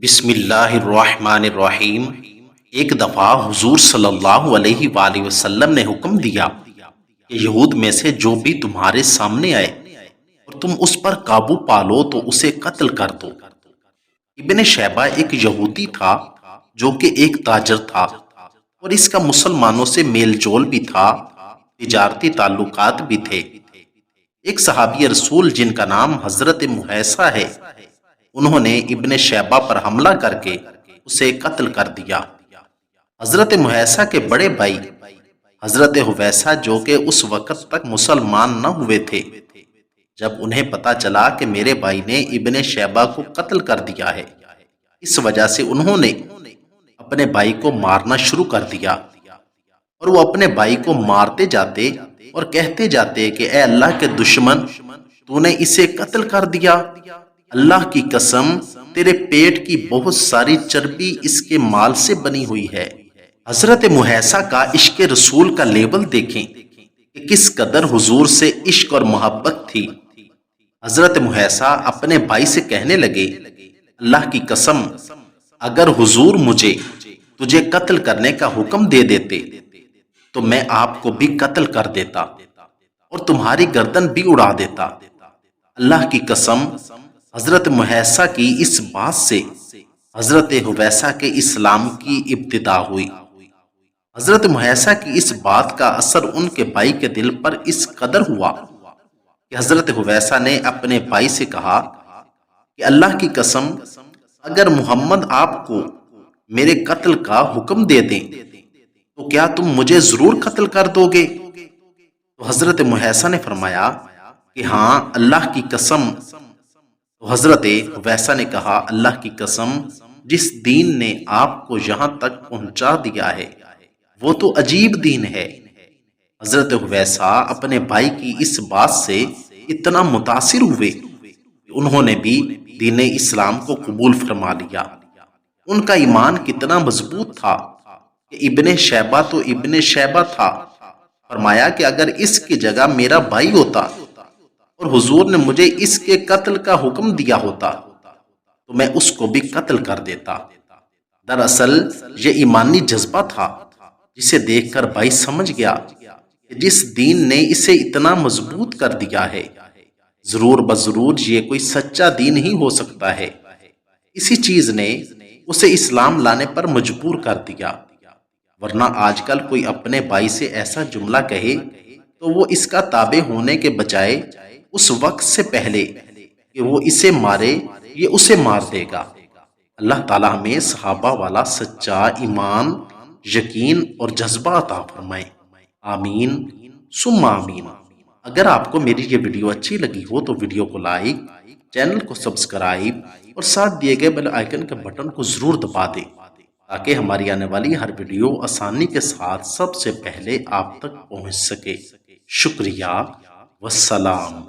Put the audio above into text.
بسم اللہ الرحمن الرحیم۔ ایک دفعہ حضور صلی اللہ علیہ وآلہ وسلم نے حکم دیا کہ یہود میں سے جو بھی تمہارے سامنے آئے اور تم اس پر قابو پالو تو اسے قتل کر دو۔ ابن شیبہ ایک یہودی تھا جو کہ ایک تاجر تھا اور اس کا مسلمانوں سے میل جول بھی تھا، تجارتی تعلقات بھی تھے۔ ایک صحابی رسول جن کا نام حضرت محیصہ ہے، انہوں نے ابن شیبہ پر حملہ کر کے اسے قتل کر دیا۔ حضرت محیصہ کے بڑے بھائی حضرت حویصہ جو کہ اس وقت تک مسلمان نہ ہوئے تھے، جب انہیں پتا چلا کہ میرے بھائی نے ابن شیبہ کو قتل کر دیا ہے، اس وجہ سے انہوں نے اپنے بھائی کو مارنا شروع کر دیا، اور وہ اپنے بھائی کو مارتے جاتے اور کہتے جاتے کہ اے اللہ کے دشمن، تو نے اسے قتل کر دیا، اللہ کی قسم تیرے پیٹ کی بہت ساری چربی اس کے مال سے بنی ہوئی ہے۔ حضرت محیصہ کا عشق رسول کا لیول دیکھیں کہ کس قدر حضور سے عشق اور محبت تھی۔ حضرت محیصہ اپنے بھائی سے کہنے لگے، اللہ کی قسم اگر حضور مجھے تجھے قتل کرنے کا حکم دے دیتے تو میں آپ کو بھی قتل کر دیتا اور تمہاری گردن بھی اڑا دیتا۔ اللہ کی قسم حضرت محیصہ کی اس بات سے حضرت حویصہ کے اسلام کی ابتدا ہوئی۔ حضرت محیصہ کی اس بات کا اثر ان کے بھائی کے دل پر اس قدر ہوا کہ حضرت حویصہ نے اپنے بھائی سے کہا کہ اللہ کی قسم اگر محمد آپ کو میرے قتل کا حکم دے دیں تو کیا تم مجھے ضرور قتل کر دو گے؟ تو حضرت محیصہ نے فرمایا کہ ہاں اللہ کی قسم۔ تو حضرت حویصہ نے کہا، اللہ کی قسم جس دین نے آپ کو یہاں تک پہنچا دیا ہے وہ تو عجیب دین ہے۔ حضرت حویصہ اپنے بھائی کی اس بات سے اتنا متاثر ہوئے کہ انہوں نے بھی دین اسلام کو قبول فرما لیا۔ ان کا ایمان کتنا مضبوط تھا کہ ابن شیبہ تو ابن شیبہ تھا، فرمایا کہ اگر اس کی جگہ میرا بھائی ہوتا اور حضور نے مجھے اس کے قتل کا حکم دیا ہوتا تو میں اس کو بھی قتل کر دیتا۔ دراصل یہ ایمانی جذبہ تھا جسے دیکھ کر بھائی سمجھ گیا کہ جس دین نے اسے اتنا مضبوط کر دیا ہے، ضرور بضرور یہ کوئی سچا دین ہی ہو سکتا ہے۔ اسی چیز نے اسے اسلام لانے پر مجبور کر دیا، ورنہ آج کل کوئی اپنے بھائی سے ایسا جملہ کہے تو وہ اس کا تابع ہونے کے بجائے اس وقت سے پہلے کہ وہ اسے مارے یہ اسے مار دے گا۔ اللہ تعالیٰ ہمیں صحابہ والا سچا ایمان، یقین اور جذبہ عطا فرمائے، آمین ثم آمین۔ اگر آپ کو میری یہ ویڈیو اچھی لگی ہو تو ویڈیو کو لائک، چینل کو سبسکرائب اور ساتھ دیے گئے بیل آئیکن کے بٹن کو ضرور دبا دیں تاکہ ہماری آنے والی ہر ویڈیو آسانی کے ساتھ سب سے پہلے آپ تک پہنچ سکے۔ شکریہ، والسلام۔